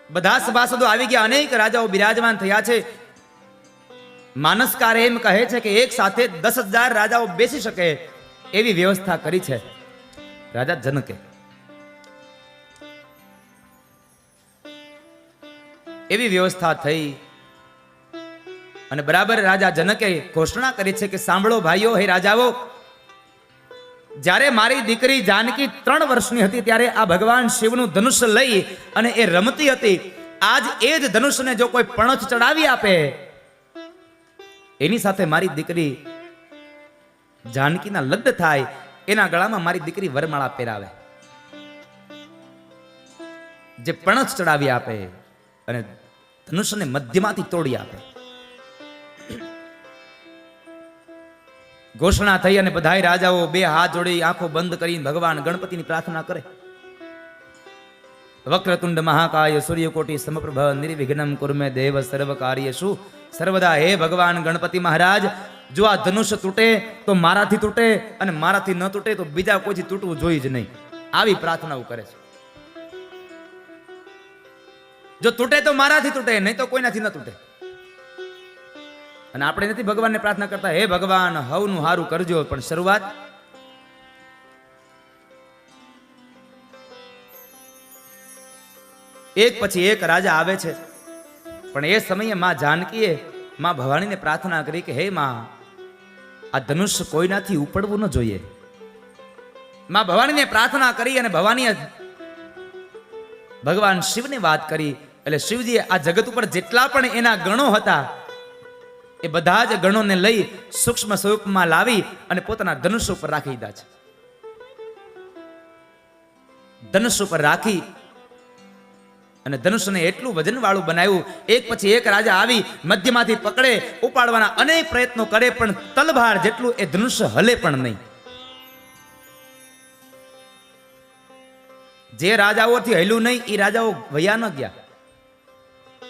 બધા સભાસદો આવી ગયા, અનેક રાજાઓ બિરાજમાન થયા છે. માનસકાર એમ કહે છે કે એક સાથે 10,000 રાજાઓ બેસી શકે એવી વ્યવસ્થા કરી છે રાજા જનકે. એવી વ્યવસ્થા થઈ અને બરાબર રાજા જનકે ઘોષણા કરી છે કે સાંભળો ભાઈઓ, હે રાજાઓ, જ્યારે મારી દીકરી જાનકી 3 વર્ષની હતી ત્યારે આ ભગવાન શિવનું ધનુષ્ય લઈ અને એ રમતી હતી. આજ એ જ ધનુષ્યને જો કોઈ પણછ ચડાવી આપે, એની સાથે મારી દીકરી જાનકીના લગ્ન થાય, એના ગળામાં મારી દીકરી વરમાળા પહેરાવે. જે પણછ ચડાવી આપે અને ધનુષ્યને મધ્યમાંથી તોડી આપે. ઘોષણા થઈ અને બધાય રાજાઓ 2 હાથ જોડી આંખો બંધ કરીને ભગવાન ગણપતિની પ્રાર્થના કરે. વક્રતુંડ મહાકાય સૂર્યકોટી સમપ્રભ નિર્વિઘ્નમ કુર્મે દેવ સર્વ કાર્યેષુ સર્વદા. હે ભગવાન ગણપતિ મહારાજ, જો આ ધનુષ્ય તૂટે તો મારાથી તૂટે અને મારાથી ન તૂટે તો બીજા કોઈથી તૂટવું જોઈએ જ નહીં. આવી પ્રાર્થનાઓ કરે છે. જો તૂટે તો મારાથી તૂટે, નહીં તો કોઈનાથી ન તૂટે. અને આપણે નથી ભગવાનને પ્રાર્થના કરતા, હે ભગવાન હવનું હારું કરજો, પણ શરૂઆત એક પછી એક રાજા આવે છે. પણ એ સમયે માં જાનકીએ માં ભવાનીને પ્રાર્થના કરી કે હે માં, આ ધનુષ્ય કોઈનાથી ઉપડવું ન જોઈએ. માં ભવાનીને પ્રાર્થના કરી અને ભવાનીએ ભગવાન શિવને વાત કરી. એટલે શિવજીએ આ જગત ઉપર જેટલા પણ એના ગણો હતા એ બધા જ ગણોને લઈ સૂક્ષ્મ સ્વરૂપમાં લાવી અને પોતાના ધનુષ્ય ઉપર રાખી દીધા છે. ધનુષ્ય ઉપર રાખી અને ધનુષ્યને એટલું વજન વાળું બનાવ્યું. એક પછી એક રાજા આવી મધ્યમાંથી પકડે, ઉપાડવાના અનેક પ્રયત્નો કરે, પણ તલભાર જેટલું એ ધનુષ્ય હલે પણ નહીં. જે રાજાઓથી હલ્યું નહીં એ રાજાઓ વયા ન ગયા,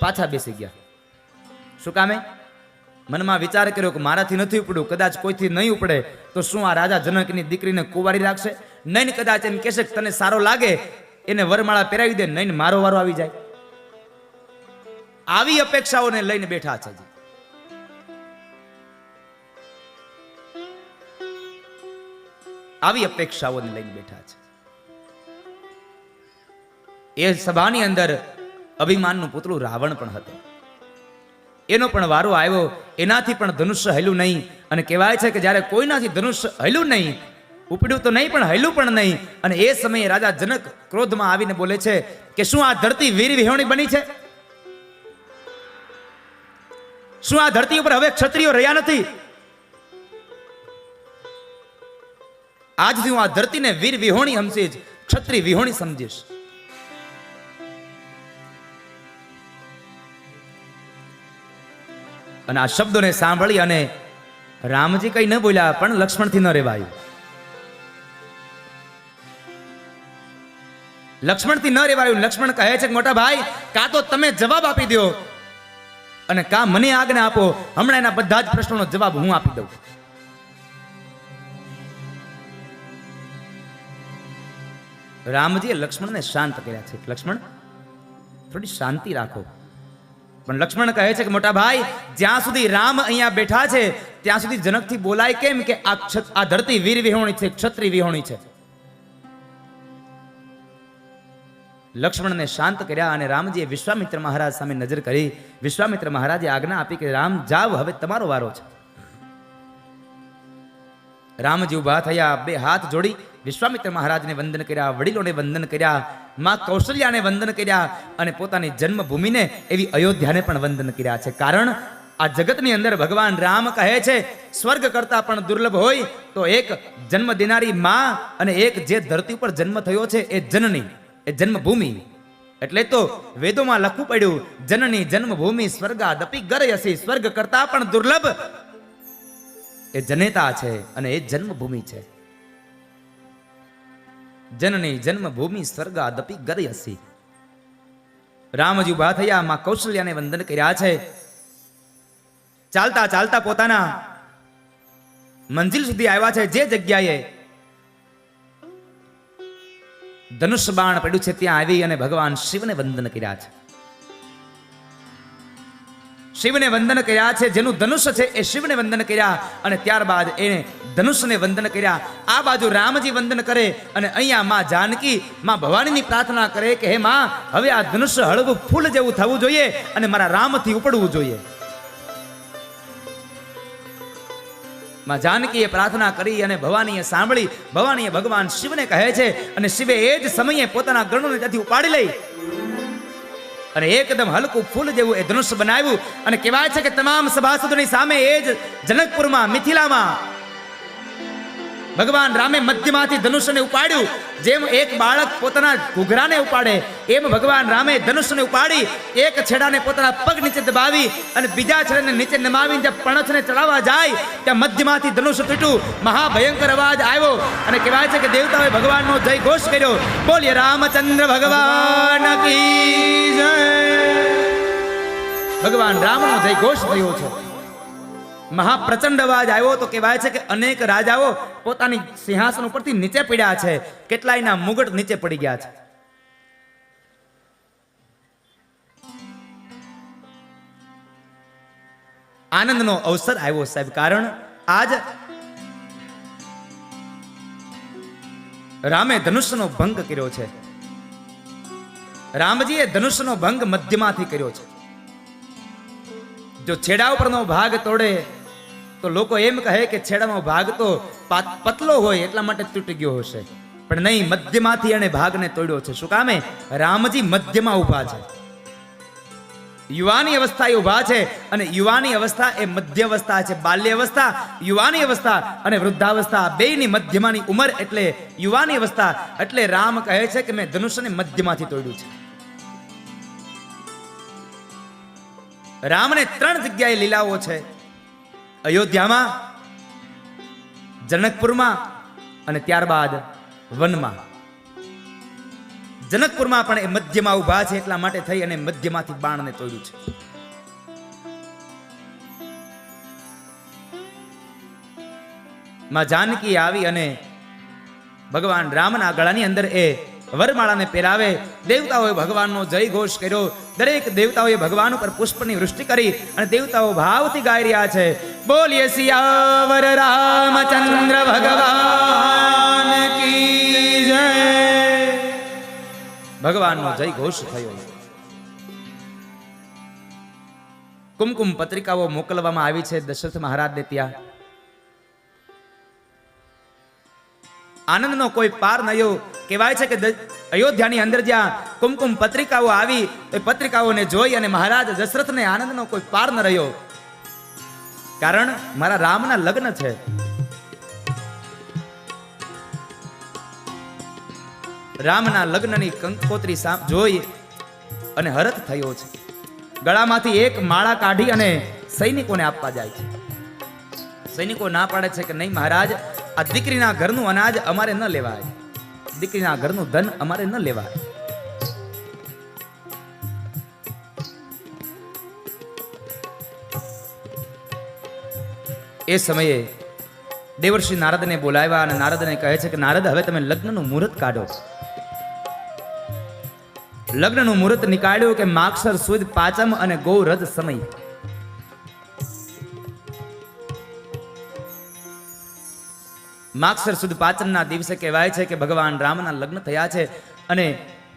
પાછા બેસી ગયા. શું કામે? મનમાં વિચાર કર્યો કે મારાથી નથી ઉપડ્યું, કદાચ કોઈથી નહીં ઉપડે તો શું આ રાજા જનકની દીકરીને કુંવારી રાખશે? નહીં, કદાચ એમ કહેશે કે તને સારો લાગે એને વરમાળા પહેરાવી દે, નહીં મારો વારો આવી જાય. આવી અપેક્ષાઓને લઈને બેઠા છે. આવી અપેક્ષાઓને લઈને બેઠા છે. એ સભાની અંદર અભિમાનનું પુતળું રાવણ પણ હતો. એનો પણ વારો આવ્યો. એનાથી પણ ધનુષ્ય હલ્યું નહીં. અને કહેવાય છે કે જ્યારે કોઈનાથી ધનુષ્ય હલ્યું નહીં, ઉપડ્યું તો નહીં પણ હલ્યું પણ નહીં. અને એ સમયે રાજા જનક ક્રોધમાં આવીને બોલે છે કે શું આ ધરતી વીર વિહોણી બની છે? શું આ ધરતી ઉપર હવે ક્ષત્રિયો રહ્યા નથી? આજથી હું આ ધરતીને વીર વિહોણી સમજીશ, ક્ષત્રિય વિહોણી સમજીશ. અને આ શબ્દોને સાંભળી અને રામજી કઈ ન બોલ્યા, પણ લક્ષ્મણથી ન રહેવાયું. લક્ષ્મણથી ન રહેવાયું. લક્ષ્મણ કહે છે કે મોટા ભાઈ, કાં તો તમે જવાબ આપી દો અને કાં મને આજ્ઞા આપો, હમણાં એના બધા જ પ્રશ્નોનો જવાબ હું આપી દઉં. રામજીએ લક્ષ્મણને શાંત કર્યા છે. લક્ષ્મણ, થોડી શાંતિ રાખો. પણ લક્ષ્મણ કહે છે કે મોટા ભાઈ, જ્યાં સુધી રામ અહીંયા બેઠા છે ત્યાં સુધી જનકથી બોલાય કેમ કે આ ધરતી વીર વિહોણી છે, ક્ષત્રિય વિહોણી છે. લક્ષ્મણને શાંત કર્યા અને રામજીએ વિશ્વામિત્ર મહારાજ સામે નજર કરી. વિશ્વામિત્ર મહારાજે આજ્ઞા આપી કે રામ જાવ, હવે તમારો વારો છે. રામજી ઉભા થયા, 2 હાથ જોડી વિશ્વામિત્ર મહારાજને વંદન કર્યા, વડીલોને વંદન કર્યા, માં કૌશલ્યાને વંદન કર્યા અને પોતાની જન્મભૂમિને એવી અયોધ્યાને પણ વંદન કર્યા છે. કારણ આ જગતની અંદર ભગવાન રામ કહે છે સ્વર્ગ કરતા પણ દુર્લભ હોય તો એક જન્મ દેનારી માં અને એક જે ધરતી ઉપર જન્મ થયો છે એ જનની, એ જન્મભૂમિ. એટલે તો વેદોમાં લખવું પડ્યું, જનની જન્મભૂમિ સ્વર્ગાદપી ગરયસી. સ્વર્ગ કરતા પણ દુર્લભ એ જનેતા છે અને એ જન્મભૂમિ છે. જનની જન્મભૂમિ સ્વર્ગાદપી ગરયસી. રામજી ઉભા થયા, માં કૌશલ્યાને વંદન કર્યા છે. ચાલતા ચાલતા પોતાના મંજિલ સુધી આવ્યા છે. જે જગ્યાએ ધનુષ બાણ પડ્યું છે ત્યાં આવી અને ભગવાન શિવને વંદન કર્યા છે. શિવને વંદન કર્યા છે, જેનું ધનુષ છે એ શિવને વંદન કર્યા અને ત્યારબાદ એને ધનુષને વંદન કર્યા. આ બાજુ રામજી વંદન કરે અને અહીંયા માં જાનકી માં ભવાનીની પ્રાર્થના કરે કે હે માં, હવે આ ધનુષ હળવું ફૂલ જેવું થવું જોઈએ અને મારા રામથી ઉપડવું જોઈએ. માં જાનકીએ પ્રાર્થના કરી અને ભવાનીએ સાંભળી. ભવાનીએ ભગવાન શિવને કહે છે અને શિવે એ જ સમયે પોતાના ગરુડને ત્યાંથી ઉપાડી લઈ અને એકદમ હલકું ફૂલ જેવું એ ધનુષ બનાવ્યું. અને કહેવાય છે કે તમામ સભાસદોની સામે એ જ જનકપુરમાં, મિથિલામાં ભગવાન રામે મધ્યમાંથી ધનુષને ઉપાડ્યું. જેમ એક બાળક પોતાના ઘૂઘરાને ઉપાડે એમ ભગવાન રામે ધનુષને ઉપાડી એક છેડાને પોતાના પગ નીચે દબાવી અને બીજા છેડાને નીચે નમાવીને જ્યાં પણછને ચડાવવા જાય ત્યાં મધ્યમાંથી ધનુષ તૂટ્યું. મહાભયંકર અવાજ આવ્યો અને કહેવાય છે કે દેવતાઓએ ભગવાનનો જય ઘોષ કર્યો. બોલીએ રામચંદ્ર ભગવાન કી જય. ભગવાન રામનો જય ઘોષ થયો છે. મહાપ્રચંડ અવાજ આવ્યો તો કહેવાય છે કે અનેક રાજાઓ પોતાની સિંહાસન ઉપરથી નીચે પડ્યા છે, કેટલાયના મુગટ નીચે પડી ગયા છે. આનંદનો અવસર આવ્યો સાહેબ, કારણ આજ રામે ધનુષનો ભંગ કર્યો છે. રામજીએ ધનુષનો ભંગ મધ્યમાંથી કર્યો છે. જો છેડા ઉપરનો ભાગ તોડે તો લોકો એમ કહે કે છેડાનો ભાગ તો પતલો હોય એટલા માટે તૂટી ગયો હશે, પણ નહીં, મધ્યમાંથી એને ભાગને તોડ્યો છે. શું કામે? રામજી મધ્યમાં ઊભા છે. યુવાની અવસ્થા એ ઊભા છે અને યુવાની અવસ્થા એ મધ્ય અવસ્થા છે. બાલ્ય અવસ્થા, યુવાની અવસ્થા અને વૃદ્ધાવસ્થા બેયની મધ્યમાંની ઉંમર એટલે યુવાની અવસ્થા. એટલે રામ કહે છે કે મેં ધનુષને મધ્યમાંથી તોડ્યું છે. રામને 3 જગ્યાએ લીલાઓ છે: અયોધ્યામાં, જનકપુરમાં અને ત્યારબાદ વનમાં. જનકપુરમાં પણ એ મધ્યમાં ઉભા છે એટલા માટે થઈ અને મધ્યમાંથી બાણને તોડ્યું છે. માં જાનકી આવી અને ભગવાન રામના ગળાની અંદર એ વરમાળાને પહેરાવે. દેવતાઓએ ભગવાનનો જય ઘોષ કર્યો. દરેક દેવતાઓએ ભગવાન ઉપર પુષ્પની વૃષ્ટિ કરી અને દેવતાઓ ભાવથી ગાઈ રહ્યા છે: બોલીએ સિયાવર રામચંદ્ર ભગવાન કી જય. ભગવાનનો જય ઘોષ થયો. કુમકુમ પત્રિકાઓ મોકલવામાં આવી છે દશરથ મહારાજને. ત્યાં આનંદનો કોઈ પાર નયો. કહેવાય છે કે અયોધ્યાની અંદર જ્યાં કુમકુમ પત્રિકાઓ આવી તો પત્રિકાઓને જોઈ અને મહારાજ દશરથને આનંદનો કોઈ પાર ન રહ્યો. કારણ મારા રામના લગ્ન છે. રામના લગ્નની કંકોત્રી જોઈ અને હરખ થયો છે. ગળામાંથી એક માળા કાઢી અને સૈનિકોને આપવા જાય છે. સૈનિકો ના પાડે છે કે નહીં મહારાજ, આ દીકરીના ઘરનું અનાજ અમારે ન લેવાય, દીકરીના ઘરનું ધન અમારે ન લેવાય. એ સમયે દેવર્ષિ નારદને બોલાવ્યા અને નારદને કહે છે કે નારદ, હવે તમે લગ્નનું મુહૂર્ત કાઢો. લગ્નનું મુહૂર્ત નીકાળ્યું કે માગસર સુદ પાંચમ અને ગૌરજ સમય. માગસર સુદ પાંચમના દિવસે કહેવાય છે કે ભગવાન રામના લગ્ન થયા છે અને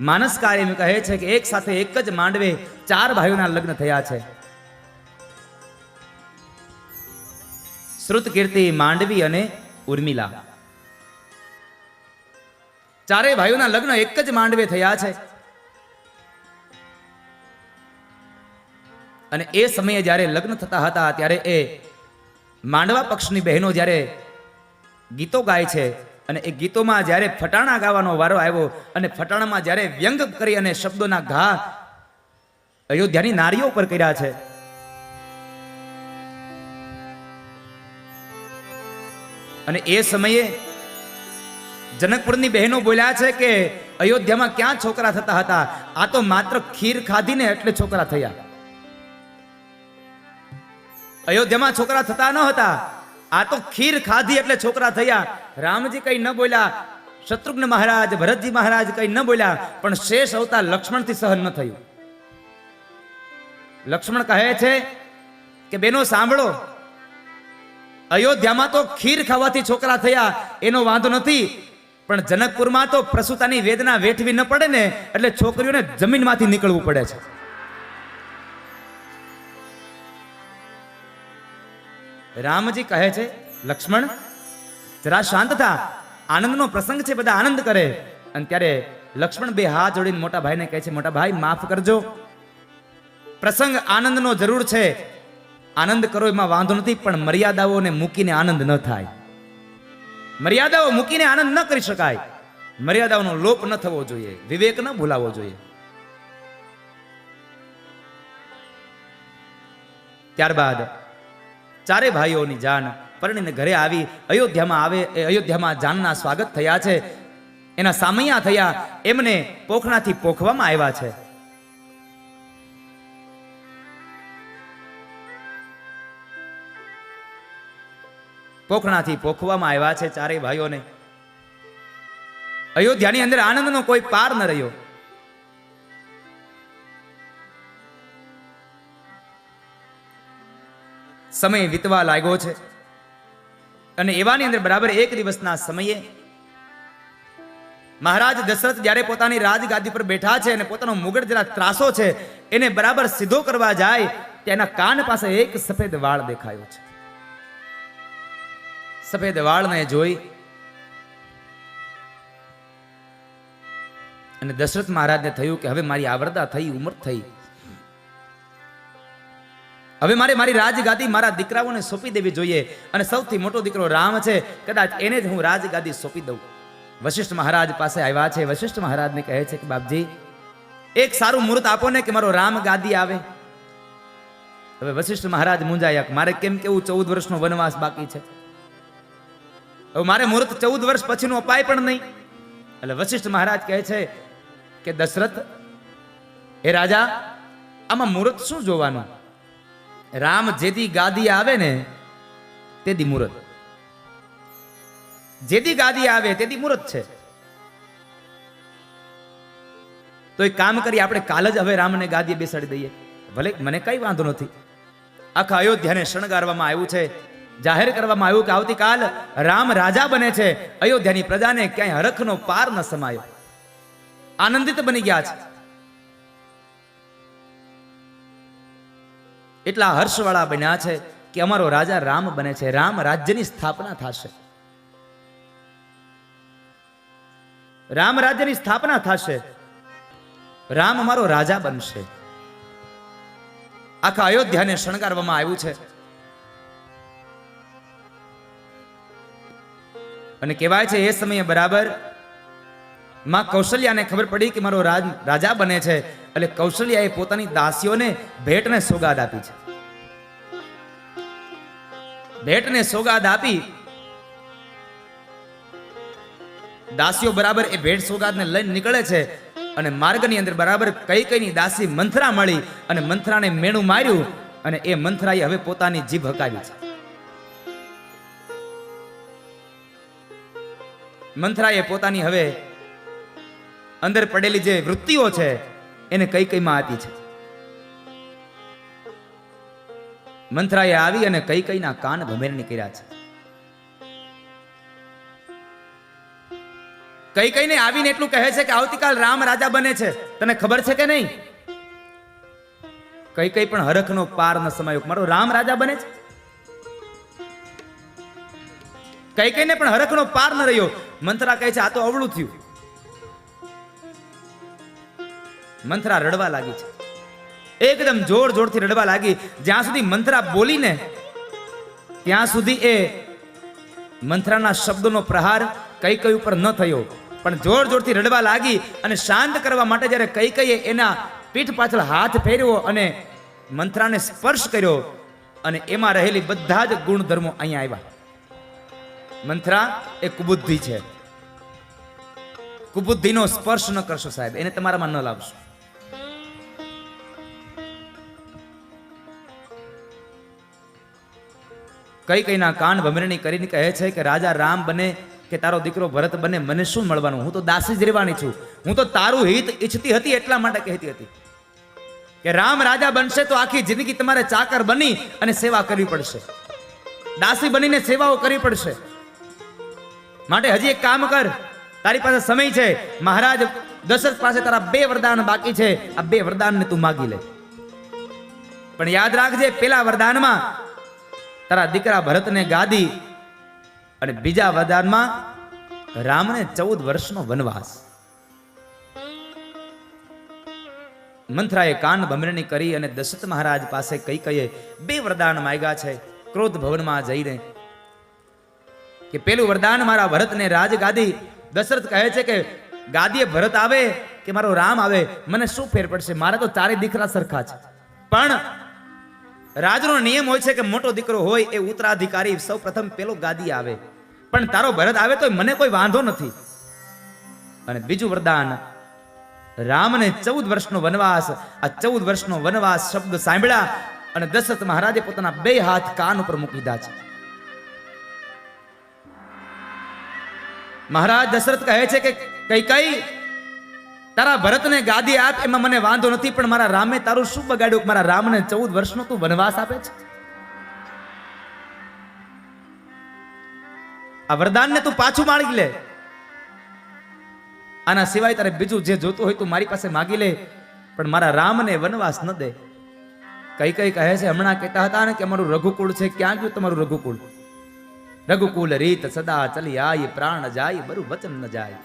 માનસકાર એમ કહે છે કે એક સાથે એક જ માંડવે 4 ભાઈઓના લગ્ન થયા છે. શ્રુત કીર્તિ, માંડવી અને ઉર્મિલા, 4 ભાઈઓના લગ્ન એક જ માંડવે થયા છે. અને એ સમયે જ્યારે લગ્ન થતા હતા ત્યારે એ માંડવા પક્ષની બહેનો જ્યારે ગીતો ગાય છે અને એ ગીતોમાં જ્યારે ફટાણા ગાવાનો વારો આવ્યો અને ફટાણામાં જ્યારે વ્યંગ કરી અને શબ્દોના ઘા અયોધ્યાની નારીઓ ઉપર કર્યા છે, અને એ સમયે જનકપુરની બહેનો બોલ્યા છે કે અયોધ્યામાં ક્યાં છોકરા થતા હતા, આ તો માત્ર ખીર ખાધીને એટલે છોકરા થયા. અયોધ્યામાં છોકરા થતા ન હતા, આ તો ખીર ખાધી એટલે છોકરા થયા. રામજી કઈ ન બોલ્યા, શત્રુઘ્ન મહારાજ, ભરતજી મહારાજ કઈ ન બોલ્યા, પણ શેષ અવતાર લક્ષ્મણથી સહન ન થયું. લક્ષ્મણ કહે છે કે બેનો સાંભળો, અયોધ્યામાં તો ખીર ખાવાથી છોકરા થયા એનો વાંધો નથી, પણ જનકપુરમાં તો પ્રસૂતાની વેદના વેઠવી ન પડે ને એટલે છોકરીઓને જમીનમાંથી નીકળવું પડે છે. રામજી કહે છે, લક્ષ્મણ જરા શાંત થા, આનંદનો પ્રસંગ છે, બધા આનંદ કરે. અને ત્યારે લક્ષ્મણ બે હાથ જોડીને મોટા ભાઈને કહે છે, મોટા ભાઈ માફ કરજો, પ્રસંગ આનંદનો જરૂર છે, આનંદ કરો એમાં વાંધો નથી, પણ મર્યાદાઓને મૂકીને આનંદ ન થાય. મર્યાદાઓ મૂકીને આનંદ ન કરી શકાય. મર્યાદાઓનો લોપ ન થવો જોઈએ, વિવેક ન ભૂલાવો જોઈએ. ત્યારબાદ ચારે ભાઈઓની જાન પરણીને ઘરે આવી અયોધ્યામાં આવે. એ અયોધ્યામાં જાનના સ્વાગત થયા છે, એના સામૈયા થયા, એમને પોખણાથી પોખવામાં આવ્યા છે. પોખણાથી પોખવામાં આવ્યા છે ચારેય ભાઈઓને. અયોધ્યાની અંદર આનંદનો કોઈ પાર ન રહ્યો. સમય વીતવા લાગ્યો છે અને એવાની અંદર બરાબર એક દિવસના સમયે મહારાજ દશરથ જ્યારે પોતાની રાજગાદી પર બેઠા છે અને પોતાનો મુગટ જરા ત્રાસો છે એને બરાબર સીધો કરવા જાય, તેના કાન પાસે એક સફેદ વાળ દેખાયો છે. સફેદ વાળને જોઈ અને દશરથ મહારાજને થયું કે હવે મારી આવરદા થઈ, ઉંમર થઈ, હવે મારી રાજગાદી મારા દીકરાઓને સોંપી દેવી જોઈએ. અને સૌથી મોટો દીકરો રામ છે, કદાચ એને જ હું રાજગાદી સોંપી દઉં. વશિષ્ઠ મહારાજ પાસે આવ્યા છે. વશિષ્ઠ મહારાજને કહે છે કે બાપજી એક સારું મુહૂર્ત આપો ને કે મારો રામ ગાદી આવે. હવે વશિષ્ઠ મહારાજ મૂંઝાયા, મારે કેમ કેવું 14 વર્ષનો વનવાસ બાકી છે, હવે મારે મુહૂર્ત 14 વર્ષ પછીનું અપાય પણ નહીં. એટલે વશિષ્ઠ મહારાજ કહે છે કે દશરથ, એ રાજા, આમાં મુહૂર્ત શું જોવાનું? રામ જેથી ગાદી આવે ને તેથી મુહૂર્ત, જેથી ગાદી આવે તેથી મુહૂર્ત છે. તો એક કામ કરી, આપણે કાલ જ હવે રામને ગાદીએ બેસાડી દઈએ. ભલે, મને કઈ વાંધો નથી. આખા અયોધ્યાને શણગારવામાં આવ્યું છે, જાહેર કરવામાં આવ્યું કે આવતીકાલ રામ રાજા બને છે. અયોધ્યાની પ્રજાને ક્યાંય હરખનો પાર ન સમાયો, આનંદિત બની ગયા છે. એટલા હર્ષવાળા બન્યા છે કે અમારો રાજા રામ બને છે, રામ રાજ્યની સ્થાપના થશે, રામ રાજ્યની સ્થાપના થશે, રામ અમારો રાજા બનશે. આખા અયોધ્યાને શણગારવામાં આવ્યું છે. અને કહેવાય છે એ સમયે બરાબર માં કૌશલ્યાને ખબર પડી કે મારો રાજા બને છે, એટલે કૌશલ્યાએ પોતાની દાસીઓને ભેટને સોગાદ આપી છે. ભેટને સોગાદ આપી દાસીઓ બરાબર એ ભેટ સોગાદને લઈને નીકળે છે. અને માર્ગની અંદર બરાબર કઈકઈની દાસી મંથરા મળી અને મંથરાને મેણું માર્યું અને એ મંથરાએ હવે પોતાની જીભ હકાવી છે. મંથરાએ પોતાની હવે અંદર પડેલી જે વૃત્તિઓ છે એને કઈકઈમાં આપી છે. મંથરાએ આવી અને કઈકઈના કાન ભમેરણી કર્યા છે. કઈકઈને આવીને એટલું કહે છે કે આવતીકાલ રામ રાજા બને છે, તને ખબર છે કે નહીં? કઈકઈ પણ હરખનો પાર ન સમાયો, મારો રામ રાજા બને છે. કઈકઈને પણ હરખનો પાર ન રહ્યો. મંથરા કહે છે આ તો અવળું થયું. મંથરા રડવા લાગી છે, એકદમ જોર જોરથી રડવા લાગી. જ્યાં સુધી મંથરા બોલીને ત્યાં સુધી એ મંથરાના શબ્દોનો પ્રહાર કઈકઈ ઉપર ન થયો, પણ જોર જોરથી રડવા લાગી. અને શાંત કરવા માટે જ્યારે કઈકઈએ એના પીઠ પાછળ હાથ ફેરવ્યો અને મંથરાને સ્પર્શ કર્યો અને એમાં રહેલી બધા જ ગુણધર્મો અહીંયા આવ્યા. મંથરા એ કુબુદ્ધિ છે, કુબુદ્ધિનો સ્પર્શ ન કરશો સાહેબ, એને તમારામાં ન લાવશો. કઈકઈના કાન ભમરણી કરીને કહે છે કે રાજા રામ બને કે તારો દીકરો ભરત બને, મને શું મળવાનું? હું તો દાસી જ રહેવાની છું, હું તો તારું હિત ઈચ્છતી હતી એટલા માટે કહેતી હતી. કે રામ રાજા બનશે તો આખી જિંદગી તમારે ચાકર બની અને સેવા કરવી પડશે, દાસી બનીને સેવાઓ કરવી પડશે. માટે હજી એક કામ કર, તારી પાસે સમય છે. મહારાજ દશરથ પાસે તારા 2 વરદાન બાકી છે. આ 2 વરદાનને તું માગી લે. પણ યાદ રાખજે, પેલા વરદાનમાં તારા દીકરા ભરતને ગાદી અને બીજા વરદાનમાં રામને 14 વર્ષનો વનવાસ. મંથરાએ કાન ભમરણી કરી અને દશરથ મહારાજ પાસે કઈ કઈએ 2 વરદાન માંગ્યા છે. ક્રોધ ભવનમાં જઈને કે પેલું વરદાન મારા ભરતને રાજગાદી. દશરથ કહે છે કે ગાદીએ ભરત આવે કે મારો રામ આવે, મને શું ફેર પડશે? મારા તો 4 દીકરા સરખા છે. પણ રાજનો નિયમ હોય છે કે મોટો દીકરો હોય એ ઉત્તરાધિકારી સૌ પ્રથમ પેલો ગાદી આવે. પણ તારો ભરત આવે તો મને કોઈ વાંધો નથી. અને બીજું વરદાન, રામને 14 વર્ષનો વનવાસ. આ 14 વર્ષનો વનવાસ શબ્દ સાંભળ્યા અને દશરથ મહારાજે પોતાના 2 હાથ કાન ઉપર મૂકી દીધા છે. મહારાજ દશરથ કહે છે કે કઈ તારા ભરતને ગાદી આપ, એમાં મને વાંધો નથી, પણ મારા રામે તારું શું બગાડ્યું? મારા રામને 14 વર્ષનો તું વનવાસ આપે છે. આ વરદાનને તું પાછું માગી લે. આના સિવાય તારે બીજું જે જોતું હોય તું મારી પાસે માગી લે, પણ મારા રામને વનવાસ ન દે. કઈ કહે છે, હમણાં કહેતા હતા ને કે અમારું રઘુકુળ છે. ક્યાં ગયું તમારું રઘુકુળ? રઘુકુલ રીત સદા ચલી આય, પ્રાણ જાય બરું વચન ન જાય.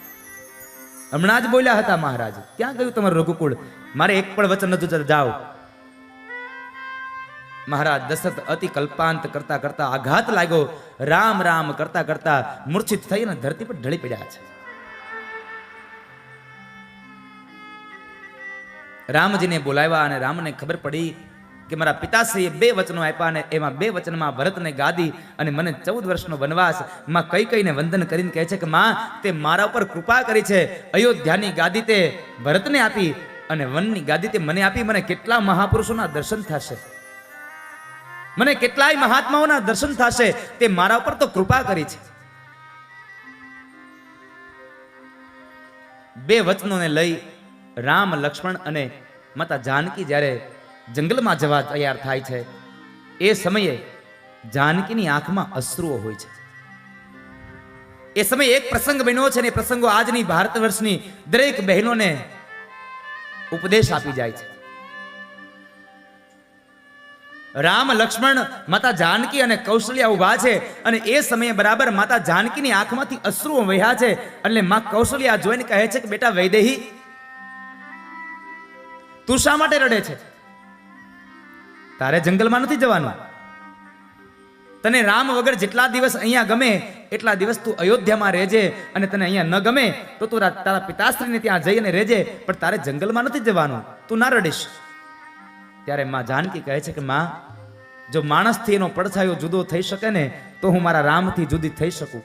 હમણાં જ બોલ્યા હતા મહારાજ. ક્યાં ગયું તમારું રઘુકુળ? મારે એક પણ વચન નથી, જાઓ. મહારાજ દશરથ અતિ કલ્પાંત કરતા કરતા આઘાત લાગ્યો. રામ રામ કરતા કરતા મૂર્છિત થઈને ધરતી પર ઢળી પડ્યા છે. રામજીને બોલાવ્યા અને રામને ખબર પડી કે મારા પિતાશ્રીએ 2 વચનો આપ્યા અને એમાં 2 વચનમાં ભરતને ગાદી અને મને 14 વર્ષનો વનવાસ. માં કઈ કઈને વંદન કરીને કહે છે કે માં, તે મારા ઉપર કૃપા કરી છે. અયોધ્યાની ગાદી તે ભરતને આપી અને વનની ગાદી તે મને આપી. મને કેટલા મહાપુરુષોના દર્શન થશે, મને કેટલાય મહાત્માઓના દર્શન થશે. તે મારા ઉપર તો કૃપા કરી છે. 2 વચનોને લઈ રામ, લક્ષ્મણ અને માતા જાનકી જ્યારે જંગલમાં જવા તૈયાર થાય છે, એ સમયે જાનકીની આંખમાં અશ્રુઓ હોય છે. એ સમયે એક પ્રસંગ બન્યો છે ને એ પ્રસંગો આજની ભારત વર્ષની દરેક બહેનોને ઉપદેશ આપી જાય છે. રામ, લક્ષ્મણ, માતા જાનકી અને કૌશલ્યા ઉભા છે અને એ સમયે બરાબર માતા જાનકીની આંખમાંથી અશ્રુઓ વહ્યા છે. એટલે માં કૌશલ્યા જોઈને કહે છે કે બેટા વૈદેહી, તું શા માટે રડે છે? તારે જંગલમાં નથી જવાનું. તને રામ વગર જેટલા દિવસ અહીંયા ગમે એટલા દિવસ તું અયોધ્યામાં રહેજે, અને તને અહીંયા ન ગમે તો તું તારા પિતાશ્રીને ત્યાં જઈને રહેજે, પણ તારે જંગલમાં નથી જવાનું. તું ના રડીશ. ત્યારે માં જાનકી કહે છે કે માં, જો માણસથી એનો પડછાયો જુદો થઈ શકે ને તો હું મારા રામથી જુદી થઈ શકું.